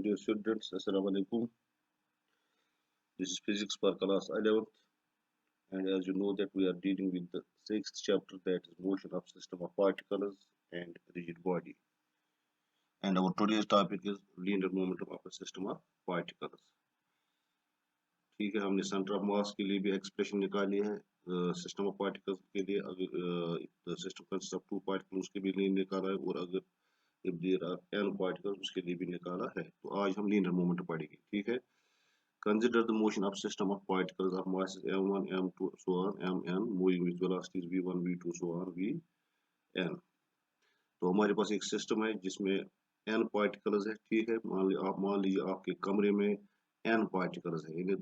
Dear students, Assalamu alaikum. This is physics for class 11th, and as you know that we are dealing with the sixth chapter, that is motion of system of particles and rigid body. And our today's topic is linear momentum of a system of particles. ठीक है, हमने centre of मास के लिए भी expression निकाली है, system of particles के लिए अगर system consist of two particles उसके भी लिए निकाला है, और अगर if there are n particles उसके लिए भी निकाला है। तो आज हम लीनियर मोमेंटम पढ़ेंगे, ठीक है। Consider the motion of system of particles of masses m1, m2, so on, mn, moving with velocities v1, v2, so on, vn। तो हमारे पास एक सिस्टम है जिसमें n पार्टिकल्स है, ठीक है। मान लीजिए आपके कमरे में n पार्टिकल्स है, यानी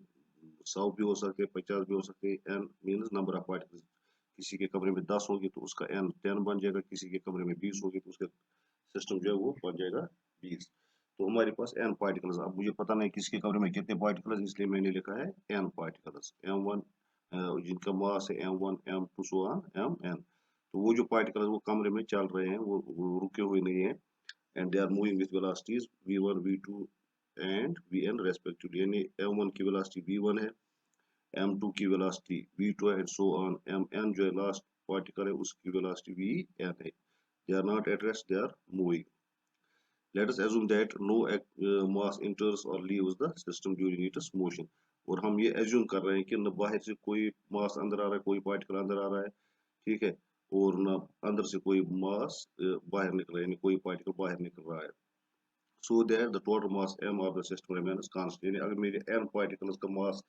100 भी हो सकते हैं, 50 भी हो सकते हैं। n means number of particles. किसी के कमरे में 10 होगी तो उसका n 10 बन जाएगा, किसी के कमरे में 20 होगी तो उसका सिस्टम जो है वो बन जाएगा 20। तो हमारे पास n पार्टिकल्स, अब मुझे पता नहीं किसके कमरे में कितने पार्टिकल्स, इसलिए मैंने लिखा है n पार्टिकल्स, m1 जिनका मास है m1, m2, so on, mn। तो वो जो पार्टिकल्स वो कमरे में चल रहे हैं, वो रुके हुए नहीं है, and they are moving with velocities v1, v2 and vn respectively. यानी m1 की वेलोसिटी v1 है, m2 की velocity v2 and so on, mn जो है लास्ट पार्टिकल है उसकी वेलोसिटी vn है। They are not at rest, they are moving. Let us assume that no mass enters or leaves the system during its motion. और हम ये assume कर रहे हैं कि न बाहर से कोई मास अंदर आ रहा है, कोई पार्टिकल अंदर आ रहा है, ठीक है, और न अंदर से कोई मास बाहर निकल रहा है, यानी कोई पार्टिकल बाहर निकल रहा है। So that the total mass m of the system remains constant। यानी अगर मेरे n पार्टिकल्स का मास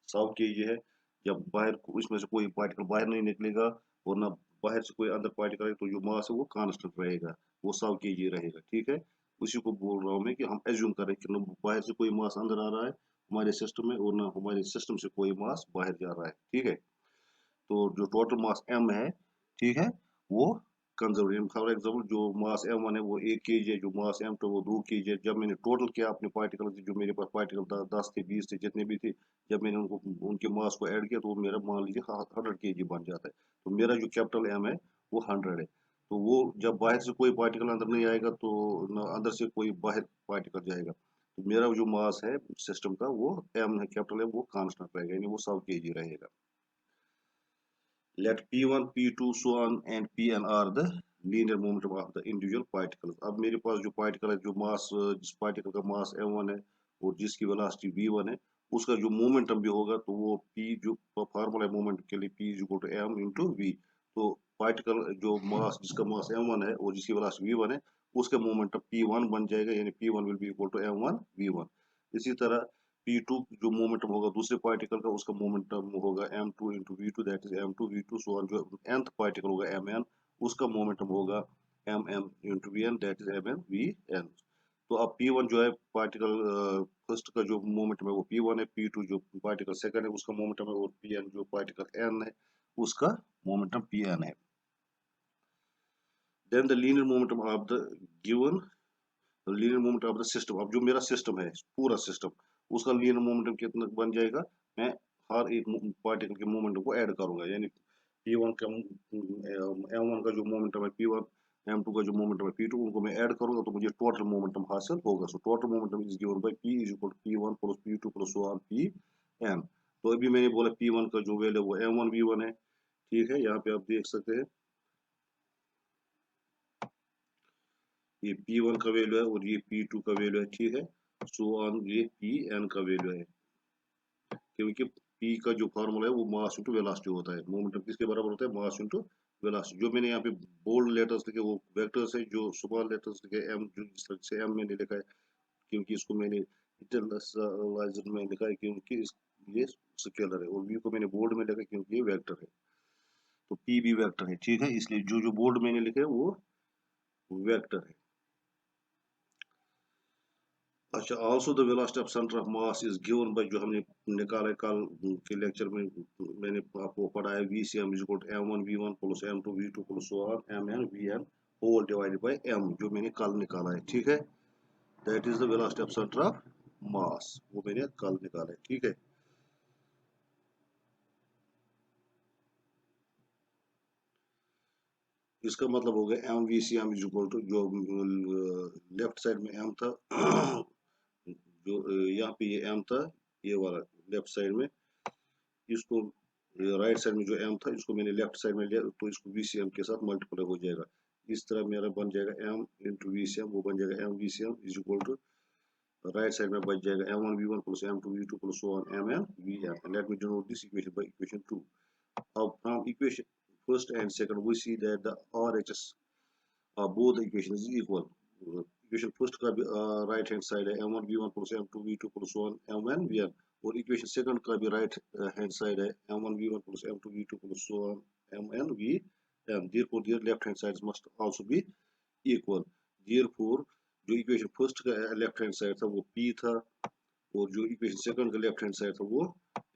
100 kg है, जब बाहर उसमें से कोई पार्टिकल बाहर नहीं निकलेगा और ना बाहर से कोई अंदर पार्टिकल है, तो जो मास है वो कांस्टेंट रहेगा, वो 100 kg रहेगा, ठीक है। उसी को बोल रहा हूँ मैं कि हम एज्यूम करें कि ना बाहर से कोई मास अंदर आ रहा है हमारे सिस्टम में, और ना हमारे सिस्टम से कोई मास बाहर जा रहा है, ठीक है। तो जो टोटल मास m है, ठीक है, वो कंजर्वेटिव। फॉर एग्जांपल जो मास m1 है वो 1 kg है, जो मास m2 वो 2 kg है। जब मैंने टोटल किया अपने पार्टिकल, जो मेरे पास पार्टिकल 10 थे, 20 थे, जितने भी थे, जब मैंने उनको उनके मास को ऐड किया तो मेरा मान लीजिए 100 kg बन जाता है। तो मेरा जो कैपिटल m है वो 100 है। तो वो जब बाहर से कोई पार्टिकल अंदर नहीं आएगा तो न अंदर से कोई बाहर पार्टिकल जाएगा, तो मेरा जो मास है सिस्टम का वो m है, कैपिटल है, वो कांस्टेंट रहेगा, यानी वो 100 kg रहेगा। Let P1, P2, so on and Pn are the linear momentum of the individual particles। अब मेरे पास जो पार्टिकल है, जो मास, जिस पार्टिकल का मास m1 है और जिसकी वेलोसिटी v1 है, उसका जो मोमेंटम भी होगा तो वो p, जो फार्मूला है मोमेंटम के लिए, p is equal to m into v। तो पार्टिकल जो मास, जिसका मास m1 है और जिसकी वेलोसिटी v1 है, उसका मोमेंटम p1 बन जाएगा, यानी p1 will be equal to m1 v1। इसी तरह P2 जो मोमेंटम होगा दूसरे पार्टिकल का, उसका मोमेंटम होगा m2 into v2, that is m2 v2, so on. जो nth पार्टिकल होगा mn, उसका मोमेंटम होगा mm into vn, that is mm vn। तो अब P1 जो है पार्टिकल फर्स्ट का जो मोमेंटम है वो P1 है, P2 जो पार्टिकल सेकंड है उसका मोमेंटम है, और Pn जो पार्टिकल n है उसका मोमेंटम Pn है। Then the linear momentum of the given linear momentum of the system. अब जो मेरा सिस्टम है, पूरा सिस्टम, उसका लीनियर मोमेंटम कितना बन जाएगा, मैं हर एक पार्टिकल के मोमेंटम को ऐड करूंगा, यानी P1 का m1 का जो मोमेंटम है P1, m2 का जो मोमेंटम है P2, उनको मैं ऐड करूंगा तो मुझे टोटल मोमेंटम हासिल होगा। So total momentum is given by P is equal to P1 plus P2 plus so on Pn। तो अभी मैंने बोला P1 का जो वैल्यू वो m1 v1 है, ठीक है। यहाँ पे आप देख सकते हैं ये P1 का वैल्यू है और ये P2 का वैल्यू है, ठीक है। सो ऑन ये Pn का वैल्यू है, क्योंकि P का जो फार्मूला है वो मास इंटू वेलोसिटी होता है। मोमेंटम किसके बराबर होता है, मास इंटू वेलोसिटी। जो मैंने यहाँ पे बोल्ड लेटर्स लिखे वो वेक्टर्स है, जो स्मॉल लेटर्स लिखे m, जो जिस तरह से m मैंने लिखा है, क्योंकि इसको मैंने इटैलिकाइज्ड में लिखा है क्योंकि ये स्केलर है, और v को मैंने बोल्ड में लिखा है क्योंकि ये वेक्टर है। तो P भी वेक्टर है, ठीक है, इसलिए जो जो बोल्ड मैंने लिखे है वो वेक्टर है। अच्छा, also the velocity of centre of mass is given bye, जो हमने निकाला है कल के लेक्चर में, मैंने आपको पढ़ाया VCM is equal to m1 v1 plus m2 v2 plus so on mn vn whole divided by m, जो मैंने कल निकाला है, ठीक है। That is the velocity of centre of mass, वो मैंने कल निकाला है, ठीक है। इसका मतलब हो गया m VCM is equal to, जो लेफ्ट साइड में m था जो यहाँ पे ये m था, ये वाला लेफ्ट साइड में, इसको राइट साइड में जो m था इसको मैंने लेफ्ट साइड में लिया, तो इसको VCM के साथ मल्टीप्लाई हो जाएगा। इस तरह मेरा बन जाएगा m इंटू VCM, वो बन जाएगा m VCM is equal to, right side में बच जाएगा M1 V1 plus M2 V2 plus so on Mn Vm, and let me denote this equation by equation 2. From equation first and second we see that the RHS both the equations is equal. Equation first का भी right hand side है M1 V1 plus M2 V2 plus so on Mn Vm, और equation second का भी right hand side है M1 V1 plus M2 V2 plus so on Mn Vm. Therefore their left hand sides must also be equal. Therefore जो equation first का left hand side था वो P था, और जो इक्वेशन सेकंड का left hand side था वो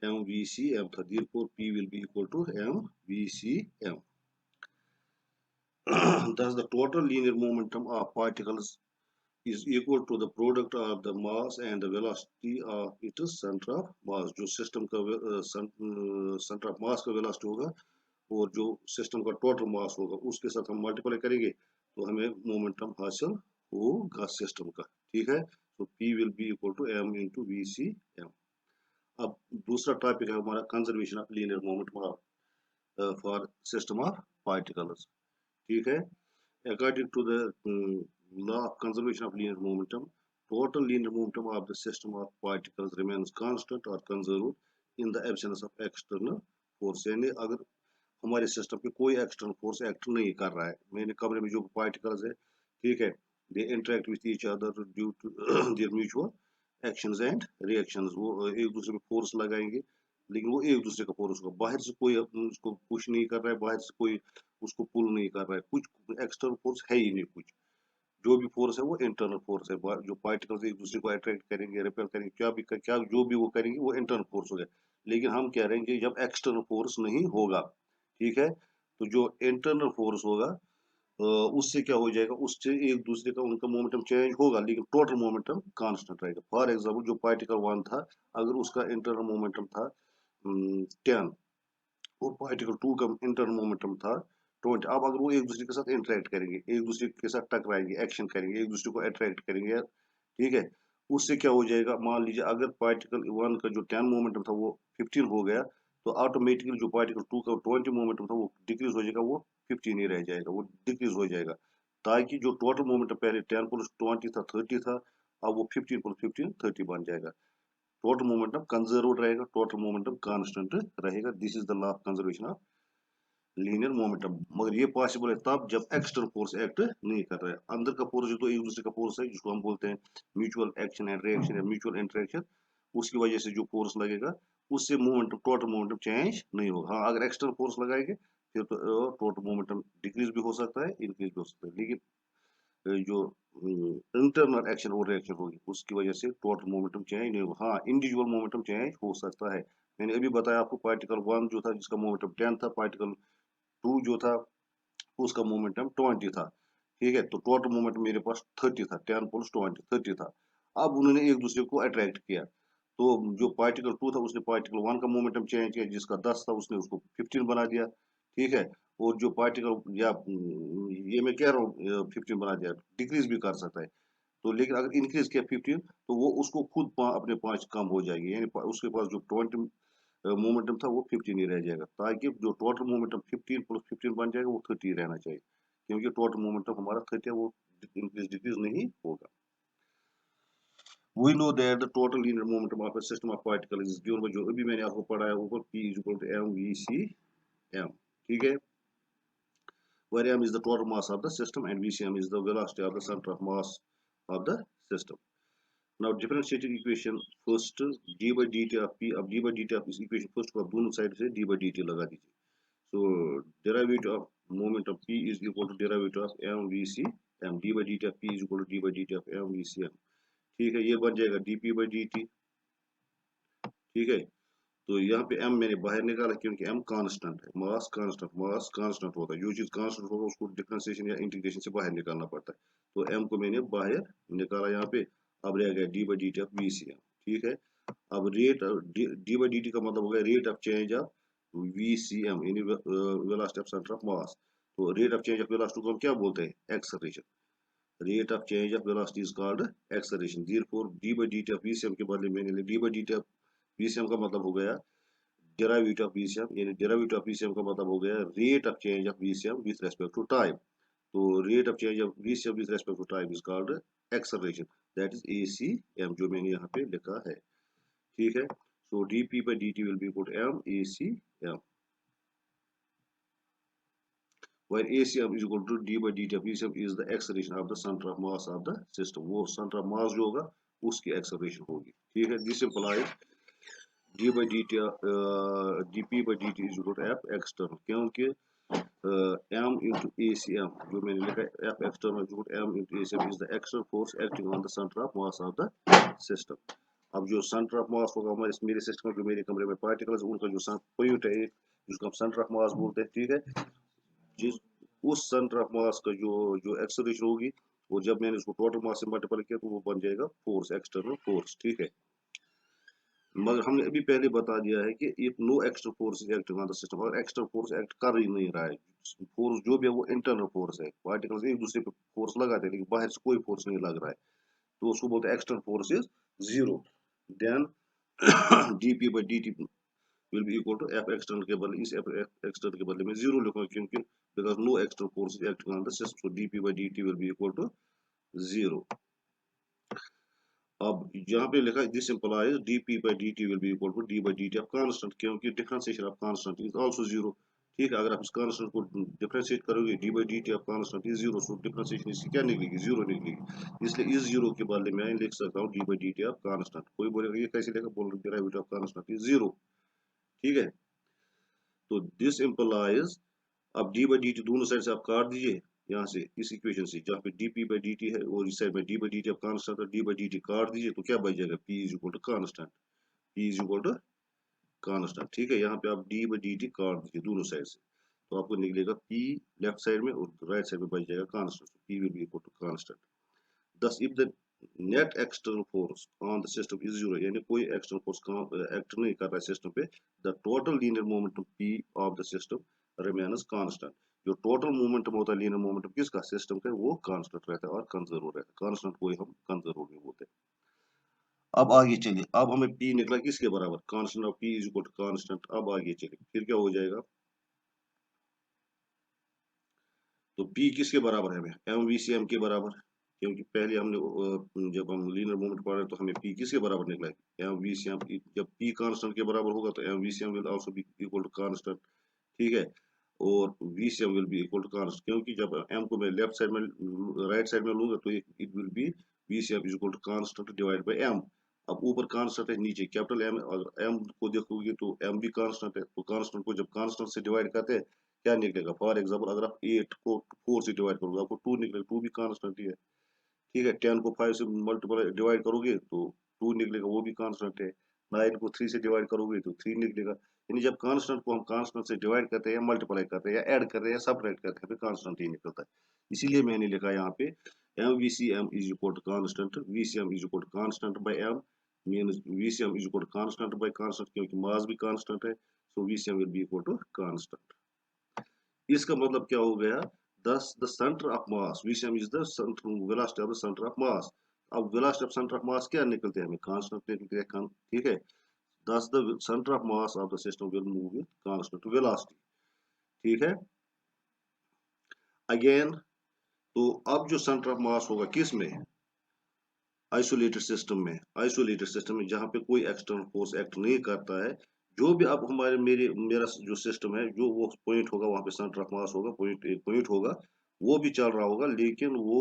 MVCM था। Therefore P will be equal to MVCM. Thus the total linear momentum of particles is equal to the product of the mass and the velocity of its center of mass. जो system का centre of मास का velocity होगा और जो system का total mass होगा उसके साथ हम मल्टीप्लाई करेंगे तो हमें मोमेंटम हासिल होगा सिस्टम का। ठीक है, तो P will be equal to M into VCM. अब दूसरा टॉपिक है हमारा conservation of linear momentum for system of particles. ठीक है, according to the law of conservation of linear momentum, total linear momentum of the system of particles remains constant or conserved in the absence of external force. यानी अगर हमारे system पे कोई external force act नहीं कर रहा है, मेरे कमरे में जो पार्टिकल्स है, ठीक है, they interact with each other due to their mutual actions and reactions, वो एक दूसरे पे फोर्स लगाएंगे लेकिन वो एक दूसरे का फोर्स होगा, बाहर से कोई उसको पुश नहीं कर रहा है, बाहर से कोई उसको पुल नहीं कर रहा है, कुछ एक्सटर्नल फोर्स है ही नहीं कुछ, जो भी फोर्स है वो इंटरनल फोर्स है। जो पार्टिकल्स एक दूसरे को अट्रैक्ट करेंगे, रिपेल करेंगे, क्या जो भी वो करेंगे वो इंटरनल फोर्स हो गया। लेकिन हम कह रहे हैं कि जब एक्सटर्नल फोर्स नहीं होगा, ठीक है, तो जो इंटरनल फोर्स होगा उससे क्या हो जाएगा, उससे एक दूसरे का उनका मोमेंटम चेंज होगा लेकिन टोटल मोमेंटम कांस्टेंट रहेगा। फॉर एग्जांपल जो पार्टिकल 1 था, अगर उसका इंटरनल मोमेंटम था 10 और पार्टिकल 2 का इंटरनल मोमेंटम था 20, अब अगर वो एक दूसरे के साथ इंटरेक्ट करेंगे, एक दूसरे के साथ टकराएंगे, एक्शन करेंगे, एक दूसरे को अट्रैक्ट करेंगे, ठीक है, उससे क्या हो जाएगा, मान लीजिए अगर पार्टिकल 1 का जो 10 मोमेंटम था वो 15 हो गया, तो ऑटोमेटिकली जो पार्टिकल 2 का 20 मोमेंटम था वो डिक्रीज हो जाएगा, वो 15 ही रह जाएगा, वो डिक्रीज हो जाएगा, ताकि जो टोटल मोमेंटम पहले 10 प्लस 20 था 30 था, अब वो 15 प्लस 15 30 बन जाएगा। टोटल मोमेंटम कंजर्व रहेगा, टोटल मोमेंटम कांस्टेंट रहेगा। This is the law of conservation of linear momentum. मगर ये पॉसिबल है तब जब एक्सटर्नल फोर्स एक्ट नहीं कर रहा है। अंदर का फोर्स जो तो एक दूसरे का फोर्स है जिसको हम बोलते हैं म्यूचुअल एक्शन एंड रिएक्शन या म्यूचुअल इंटरेक्शन, उसकी वजह से जो फोर्स लगेगा उससे मोमेंटम टोटल मोमेंटम चेंज नहीं होगा। हाँ, अगर एक्सटर्नल फोर्स लगाएंगे फिर तो टोटल मोमेंटम डिक्रीज भी हो सकता है, इंक्रीज भी हो सकता है, लेकिन जो इंटरनल एक्शन और रिएक्शन होगी उसकी वजह से टोटल मोमेंटम चेंज नहीं होगा। हाँ, इंडिविजुअल मोमेंटम चेंज हो सकता है। मैंने अभी बताया आपको पार्टिकल 1 जो था जिसका मोमेंटम 10 था, पार्टिकल 2 जो था उसका मोमेंटम 20 था, ठीक है, तो टोटल मोमेंटम मेरे पास 30 था, 10 प्लस 20 30 था। अब उन्होंने एक दूसरे को अट्रैक्ट किया, तो जो पार्टिकल 2 था उसने पार्टिकल 1 का मोमेंटम चेंज किया, जिसका 10 था उसने उसको 15 बना दिया, ठीक है, और जो पार्टिकल या ये मैं कह रहा हूँ 15 बना दिया, डिक्रीज भी कर सकता है, तो लेकिन अगर इंक्रीज किया 15 तो वो उसको खुद अपने 5 कम हो जाएगी, यानी उसके पास जो 20 मोमेंटम था वो 15 ही रह जाएगा, ताकि जो टोटल मोमेंटम 15 प्लस 15 बन जाएगा वो 30 रहना चाहिए, क्योंकि टोटल मोमेंटम हमारा 30 है, वो इंक्रीज डिक्रीज नहीं होगा। We know that the total linear momentum of a system of particles is given by जो अभी मैंने आपको पढ़ाया ऊपर P is equal to MVCM, ठीक है, where M is the total mass of the system and VCM is the velocity of the center of mass of the system. Now differentiating equation first d by dt of P, अब d by dt of इस equation first को आप दोनों side से d by dt लगा दीजिए, so derivative of moment of P is equal to derivative of MVCM, d by dt of P is equal to d by dt of MVCM, ठीक है, ये बन जाएगा dp by dt, ठीक है, तो यहाँ पे m मैंने बाहर निकाला क्योंकि m कांस्टेंट है, मास कांस्टेंट होता है, जो चीज कांस्टेंट होगा उसको डिफरेंशिएशन या इंटीग्रेशन से बाहर निकालना पड़ता है, तो m को मैंने बाहर निकाला यहाँ पे, अब रह गया d by dt of VCM, ठीक है, अब रेट d by dt का मतलब हो गया rate of change of VCM यानी velocity of centre of mass, तो rate of change of velocity को हम क्या बोलते हैं, acceleration, rate of change of velocity is called acceleration. Therefore d by dt of vcm के बदले मैंने लिया d by dt of vcm का मतलब हो गया derivative of vcm, यानी derivative of vcm का मतलब हो गया rate of change of vcm with respect to time. तो rate of change of vcm with respect to time is called acceleration, that is acm, जो मैंने यहाँ पे लिखा है, ठीक है. So dp by dt will be equal to m acm, where acm is equal to d by dt of vcm is the acceleration of the center of mass of the system. वो center of mass जो होगा उसकी acceleration होगी, ठीक है. This implies d by dt dp by dt is equal to f external, क्योंकि m into acm जो मैंने लिखा है f external is equal to m into acm is the external force acting on the center of mass of the system. अब जो centre of मास होगा हमारे मेरे सिस्टम में, जो मेरे कमरे में पार्टिकल्स, उनका जो पॉइंट है जिसको हम सेंटर ऑफ मास बोलते हैं, ठीक है. जिस उस सेंटर ऑफ मास का जो जो एक्सेलरेशन होगी, और जब मैंने उसको टोटल मास से मल्टीप्लाई किया तो वो बन जाएगा फोर्स, एक्सटर्नल फोर्स, ठीक है. मगर हमने अभी पहले बता दिया है कि if no external force is acting on the system, और एक्सटर्नल फोर्स एक्ट कर ही नहीं रहा है, फोर्स जो भी है वो इंटरनल फोर्स है, पार्टिकल्स एक दूसरे पे फोर्स लगाते हैं लेकिन बाहर से कोई फोर्स नहीं लग रहा है, तो उसको बोलते हैं external force is zero. Then dp by dt will be equal to f external के बदले, इस f external के बदले में जीरो लिखूंगा क्योंकि because no external force is acting on the system, so dp by dt will be equal to zero. अब यहाँ पे लिखा this implies dp by dt will be equal to d by dt of constant, क्योंकि differentiation of constant is also zero, ठीक है. अगर आप इस constant को differentiate करोगे d by dt of constant is zero, so differentiation इसकी क्या निकलेगी, जीरो निकलेगी. इसलिए इस जीरो के बदले में लिख सकता हूँ d by dt of constant. कोई बोलेगा ये कैसे लिखा, बोल रहे derivative of constant is zero, ठीक है. तो दिस implies, अब d by dt दोनों साइड से आप काट दीजिए यहाँ से, इस इक्वेशन से जहाँ पे dp by dt है और इस साइड में d by dt अब कांस्टेंट है, d by dt काट दीजिए तो क्या बच जाएगा, p is equal to constant, p is equal to constant, ठीक है. यहाँ पे आप d by dt काट दीजिए दोनों साइड से, तो आपको निकलेगा p लेफ्ट साइड में और राइट साइड में बच जाएगा constant, p will be equal to constant. Thus if the net external force on the system is zero, यानी कोई external force एक्ट नहीं कर रहा है सिस्टम पे, the total linear momentum p of the system remains constant. जो total momentum होता है लीनियर मोमेंटम किसका, सिस्टम का, वो कांस्टेंट रहता है और कंजर्व रहता है. कांस्टेंट को ही हम कंजर्व भी बोलते हैं. अब आगे चलिए, अब हमें p निकला किसके बराबर, constant of p is equal to constant. अब आगे चलिए फिर क्या हो जाएगा, तो p किसके बराबर है, हमें mvcm के बराबर, क्योंकि पहले हमने जब हम लीनियर मोमेंट पढ़ रहे तो हमें p किसके बराबर निकला है, mvcm. जब p कांस्टेंट के बराबर होगा तो mvcm will also be equal to constant, ठीक है. और vcm will be equal to constant, क्योंकि जब m को मैं लेफ्ट साइड में राइट साइड में लूंगा तो it will be vcm is equal to constant divide by m. अब ऊपर कांस्टेंट है, नीचे कैपिटल m, अगर m को देखोगे तो m भी कांस्टेंट है, तो कांस्टेंट को जब कांस्टेंट से डिवाइड करते हैं क्या निकलेगा. फॉर एग्जांपल अगर आप 8 को 4 से डिवाइड करोगे आपको 2 निकलेगा, 2 भी कांस्टेंट ही है, ठीक है. 10 को 5 से मल्टीप्लाई डिवाइड करोगे तो 2 निकलेगा, वो भी कांस्टेंट है. 9 को 3 से डिवाइड करोगे तो 3 निकलेगा. यानी जब कांस्टेंट को हम कांस्टेंट से डिवाइड करते हैं या मल्टीप्लाई करते हैं या ऐड करते हैं या सबट्रैक्ट करते हैं, फिर कांस्टेंट ही निकलता है. इसीलिए मैंने लिखा यहाँ पे MVCM is equal to constant, VCM is equal to constant by M, means VCM is equal to constant by constant, क्योंकि मास भी कांस्टेंट है, so VCM will be equal to constant. इसका मतलब क्या हो गया, thus the center of mass VCM is the center velocity of the center of mass. अब velocity of center of mass क्या निकलते हैं, हमें कांस्टेंट निकलते हैं, ठीक है. thus the center of mass of the system will move with constant velocity, ठीक है. again, तो अब जो सेंटर ऑफ मास होगा किस में, आइसोलेटेड सिस्टम में. आइसोलेटेड सिस्टम में जहां पे कोई एक्सटर्नल फोर्स एक्ट नहीं करता है, जो भी अब मेरा जो सिस्टम है, जो वो पॉइंट होगा वहां पे सेंटर ऑफ मास होगा, पॉइंट होगा, वो भी चल रहा होगा लेकिन वो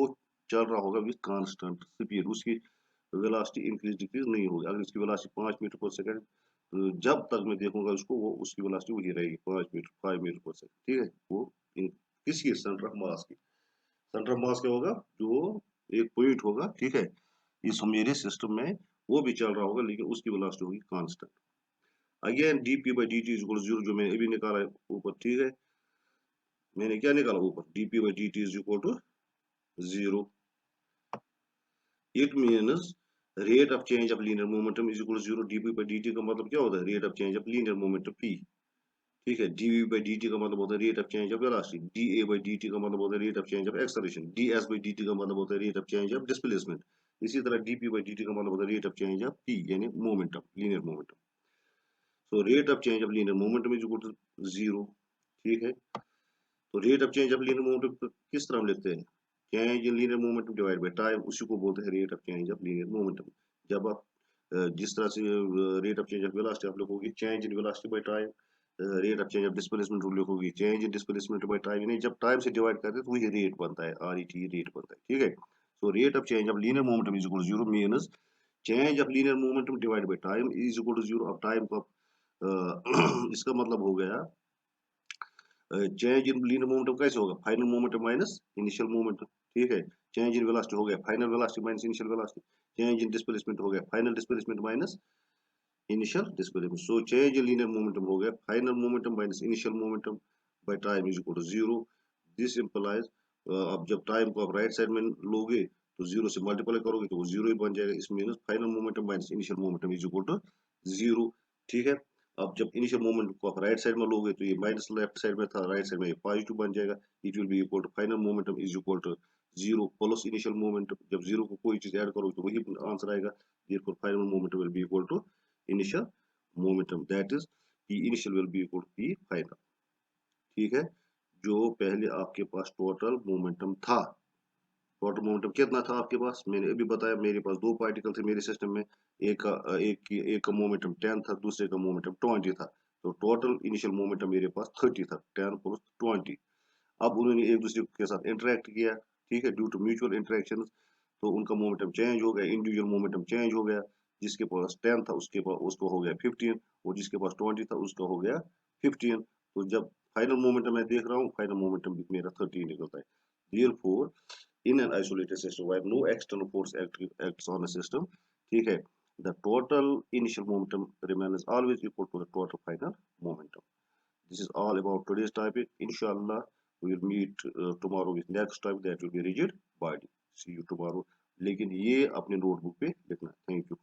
चल रहा होगा विद कांस्टेंट स्पीड, उसकी वेलोसिटी इंक्रीज डिक्रीज नहीं होगी. अगर इसकी वेलोसिटी 5 मीटर पर सेकंड, तो जब तक मैं देखूंगा उसको, वो उसकी वेलोसिटी वही रहेगी 5 मीटर पर सेकंड, ठीक है. वो किसकी, सेंटर ऑफ मास की. सेंटर ऑफ मास क्या होगा, जो एक पॉइंट होगा, ठीक है, इस मेरे सिस्टम में, वो भी चल रहा होगा लेकिन उसकी वेलोसिटी होगी constant. Again dp by dt is equal to 0, जो मैंने अभी निकाला है ऊपर, ठीक है. मैंने क्या निकाला ऊपर, dp by dt is equal to 0. It means rate of change of linear momentum is equal to 0. dp by dt का मतलब क्या होता है, rate of change of linear momentum p, ठीक है। dv by dt का मतलब होता है rate of change of velocity, da by dt का मतलब होता है rate of change of acceleration, ds by dt का मतलब होता है rate of change of displacement. इसी तरह dp by dt का मतलब होता है rate of change of p यानी momentum, linear momentum. So rate of change of linear momentum is equal to 0। ठीक है। तो rate of change of linear momentum किस तरह हम लिखते हैं? Change in linear momentum divide by time, उसी को बोलते हैं rate of change of linear momentum. जब आप जिस तरह से rate of change of velocity आप लिखोगे change in velocity by time, rate of change of displacement लिखोगे change in displacement by time, यानी जब टाइम से डिवाइड करते हैं तो वही रेट बनता है, RET रेट बनता है। ठीक है। So rate of change of linear momentum is equal to 0 means change of linear momentum divide by time is equal to 0। अब टाइम को इसका मतलब हो गया चेंज इन लीनियर मोमेंटम कैसे होगा? Final momentum minus initial momentum. ठीक है। चेंज इन वेलोसिटी हो गया final velocity minus initial velocity. Change in displacement हो गया final displacement minus initial displacement. So change in linear momentum हो गया final momentum minus initial momentum by time is equal to 0। This implies अब जब time को आप right side में लोगे तो 0 से मल्टीप्लाई करोगे तो वो 0 ही बन जाएगा। इसमें final momentum minus initial momentum is equal to 0। ठीक है। अब जब इनिशियल मोमेंट को आप राइट साइड में लोगे तो ये माइनस लेफ्ट साइड में था, राइट साइड में ये पॉजिटिव बन जाएगा। It will be equal to final momentum is equal to 0 plus initial momentum. जब 0 को कोई चीज ऐड करोगे तो वही आंसर आएगा। therefore final momentum will be equal to initial momentum, that is P initial will be equal to P final. ठीक है। जो पहले आपके पास टोटल मोमेंटम था, टोटल मोमेंटम कितना था आपके पास? मैंने अभी बताया मेरे पास दो पार्टिकल थे मेरे सिस्टम में, एक का मोमेंटम 10 था, दूसरे का मोमेंटम 20 था। तो टोटल इनिशियल मोमेंटम मेरे पास 30 था, 10 प्लस 20। अब उन्होंने एक दूसरे के साथ इंटरेक्ट किया। ठीक है। ड्यू टू म्यूचुअल इंटरेक्शन तो उनका मोमेंटम चेंज हो गया, इंडिविजुअल मोमेंटम चेंज हो गया। जिसके पास 10 था उसके पास उसको हो गया 15, और जिसके पास 20 था उसका हो गया 15। तो जब फाइनल मोमेंटम मैं देख रहा हूँ, फाइनल मोमेंटम भी मेरा 30 निकलता है। Therefore, in an isolated system where no external force acts on a system, ठीक है, the total initial momentum remains always equal to the total final momentum. This is all about today's topic. Inshallah, we will meet tomorrow with next topic that will be rigid body. See you tomorrow. लेकिन ये अपने notebook पे लिखना। Thank you.